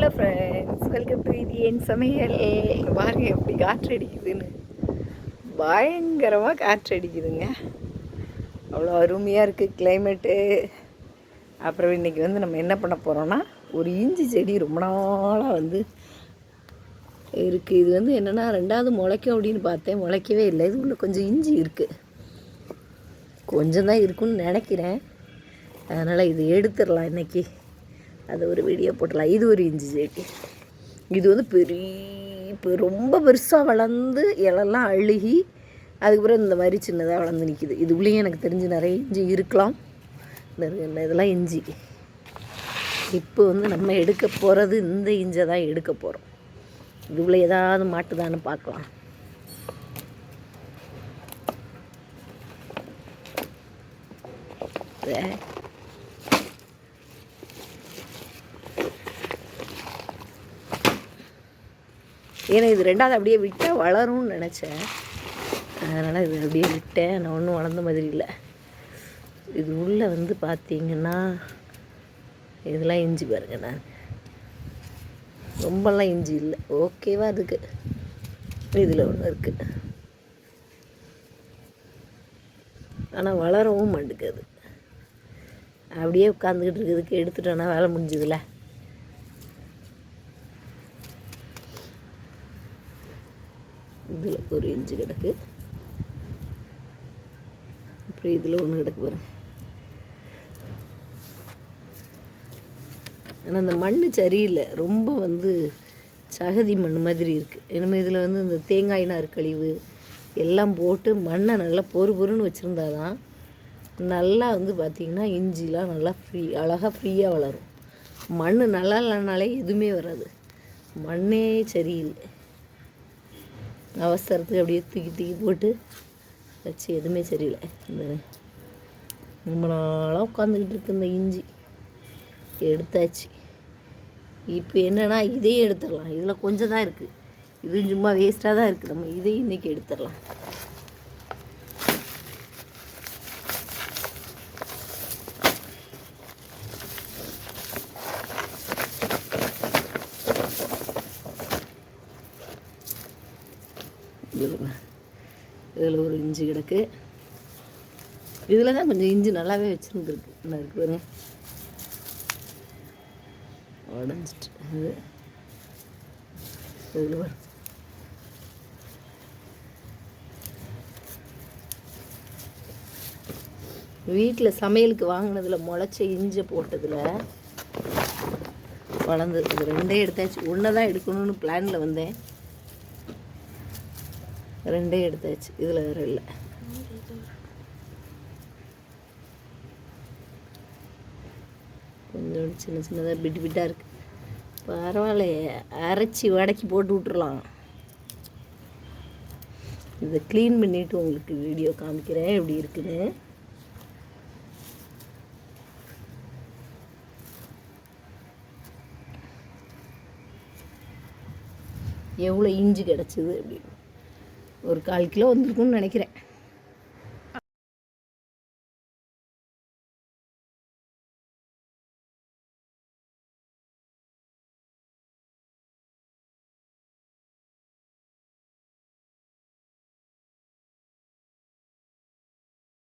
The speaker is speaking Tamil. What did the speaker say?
ஹலோ ஃப்ரெண்ட்ஸ், வெல்கம் டு இது என் சமையல். பாருங்க எப்படி காற்று அடிக்குதுன்னு. பயங்கரமாக காற்று அடிக்குதுங்க. அவ்வளோ அருமையாக இருக்குது கிளைமேட்டு. அப்புறம் இன்றைக்கி நம்ம என்ன பண்ண போகிறோன்னா, ஒரு இஞ்சி செடி ரொம்ப நாளாக இருக்குது. இது என்னென்னா ரெண்டாவது முளைக்கும் அப்படின்னு பார்த்தேன், முளைக்கவே இல்லை. இதுக்குள்ளே கொஞ்சம் இஞ்சி இருக்குது, கொஞ்சம் தான் இருக்குன்னு நினைக்கிறேன். அதனால் இது எடுத்துடலாம் இன்றைக்கி. அது ஒரு வீடியோ போட்டலாம். இது ஒரு இஞ்சி செடி. இது பெரிய ரொம்ப பெருசாக வளர்ந்து இலெல்லாம் அழுகி அதுக்கப்புறம் இந்த மாதிரி சின்னதாக வளர்ந்து நிற்கிது. இதுக்குள்ளேயும் எனக்கு தெரிஞ்சு நிறைய இஞ்சி இருக்கலாம். இந்த இதெல்லாம் இஞ்சி. இப்போ நம்ம எடுக்க போகிறது இந்த இஞ்சை தான் எடுக்க போகிறோம். இதுக்குள்ளே ஏதாவது மாட்டுதான்னு பார்க்கலாம். ஏன்னா இது ரெண்டாவது அப்படியே விட்டால் வளரும்னு நினச்சேன். அதனால் இது அப்படியே விட்டேன். நான் ஒன்றும் வளர்ந்த மாதிரி இல்லை. இது உள்ளே பார்த்திங்கன்னா இதெல்லாம் இஞ்சி பாருங்க. நான் ரொம்பலாம் இஞ்சி இல்லை, ஓகேவா இருக்குது. இதில் ஒன்று இருக்குது, ஆனால் வளரவும் மாட்டேங்குது. அப்படியே உட்காந்துக்கிட்டு இருக்கிறதுக்கு எடுத்துட்டோன்னா வேலை முடிஞ்சதில்ல. இதில் ஒரு இஞ்சி கிடக்கு, அப்புறம் இதில் ஒன்று கிடக்கு பாருங்க. ஆனால் அந்த மண் சரியில்லை, ரொம்ப சகதி மண் மாதிரி இருக்குது. இனிமேல் இதில் இந்த தேங்காய் நார் கழிவு எல்லாம் போட்டு மண்ணை நல்லா பொறுன்னு வச்சுருந்தா தான் நல்லா பார்த்திங்கன்னா இஞ்சிலாம் நல்லா அழகாக ஃப்ரீயாக வளரும். மண் நல்லா இல்லைனாலே எதுவுமே வராது. மண்ணே சரியில்லை. அவசரத்துக்கு அப்படியே தூக்கி போட்டு வச்சு எதுவுமே சரியில்லை. இந்த ரொம்ப நாளாக உட்காந்துக்கிட்டு இருக்கு இந்த இஞ்சி. எடுத்தாச்சு. இப்போ என்னென்னா இதையும் எடுத்துடலாம். இதில் கொஞ்சம் தான் இருக்குது, இது சும்மா வேஸ்ட்டாக தான் இருக்குது. நம்ம இதையும் இன்றைக்கி எடுத்துடலாம். இதில் ஒரு இஞ்சி கிடக்கு. இதில் தான் கொஞ்சம் இஞ்சி நல்லாவே வச்சுருந்துருக்கு. என்ன இருக்கு பாருங்க, உடஞ்சிட்டு. இதில் வரும். வீட்டில் சமையலுக்கு வாங்கினதில் முளைச்ச இஞ்சி போட்டதில் வளர்ந்தது. இது ரெண்டே எடுத்தாச்சு. ஒன்றை தான் எடுக்கணும்னு பிளானில் வந்தேன், ரெண்டே எடுத்தாச்சு. இதில் வேறு இல்லை. கொஞ்சம் சின்னதாக பிட்டாக இருக்குது. பரவாயில்லையே, அரைச்சி வடக்கி போட்டு விட்டுறலாம். இதை க்ளீன் பண்ணிவிட்டு உங்களுக்கு வீடியோ காமிக்கிறேன் எப்படி இருக்குன்னு. எவ்வளோ இஞ்சி கிடச்சிது அப்படின்னு ஒரு 1/4 கிலோ வந்திருக்குன்னு நினைக்கிறேன்.